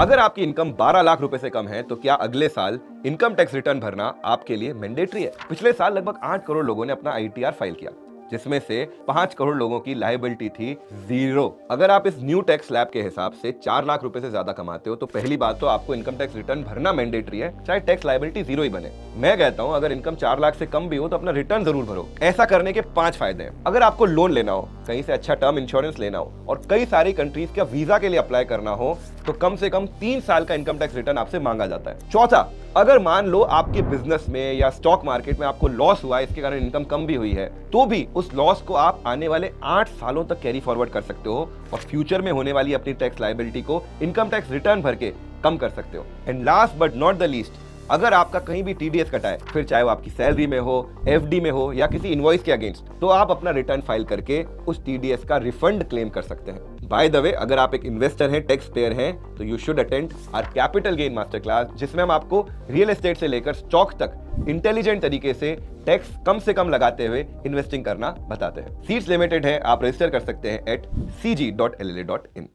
अगर आपकी इनकम 12 लाख रुपए से कम है तो क्या अगले साल इनकम टैक्स रिटर्न भरना आपके लिए मैंडेटरी है? पिछले साल लगभग 8 करोड़ लोगों ने अपना आईटीआर फाइल किया, जिसमें से 5 करोड़ लोगों की लायबिलिटी थी 0। अगर आप इस न्यू टैक्स स्लैब के हिसाब से 4 लाख रुपए से ज्यादा कमाते हो तो पहली बात तो आपको इनकम टैक्स रिटर्न भरना मैंडेटरी है, चाहे टैक्स लायबिलिटी 0 ही बने। मैं कहता हूं अगर इनकम 4 लाख से कम भी हो तो अपना रिटर्न जरूर भरो। ऐसा करने के 5 फायदे हैं। अगर आपको लोन लेना हो, कहीं से अच्छा टर्म इंश्योरेंस लेना हो और कई सारी कंट्रीज का वीजा के लिए अप्लाई करना हो तो कम से कम 3 साल का इनकम टैक्स रिटर्न आपसे मांगा जाता है। चौथा, अगर मान लो आपके बिजनेस में या स्टॉक मार्केट में आपको लॉस हुआ, इसके कारण इनकम कम भी हुई है, तो भी उस लॉस को आप आने वाले 8 सालों तक कैरी फॉरवर्ड कर सकते हो और फ्यूचर में होने वाली अपनी टैक्स लायबिलिटी को इनकम टैक्स रिटर्न भर के कम कर सकते हो। And last but not the least, अगर आपका कहीं भी टीडीएस कटा है, फिर चाहे वो आपकी सैलरी में हो, एफडी में हो या किसी इनवॉइस के अगेंस्ट, तो आप अपना रिटर्न फाइल करके उस टीडीएस का रिफंड क्लेम कर सकते हैं। बाय द वे, अगर आप एक इन्वेस्टर हैं, टैक्स पेयर हैं, तो you should attend our capital gain master class, जिसमें हम आपको रियल एस्टेट से लेकर स्टॉक तक इंटेलिजेंट तरीके से टैक्स कम से कम लगाते हुए इन्वेस्टिंग करना बताते हैं। सीट्स लिमिटेड है, आप रजिस्टर कर सकते हैं at cg.lla.in।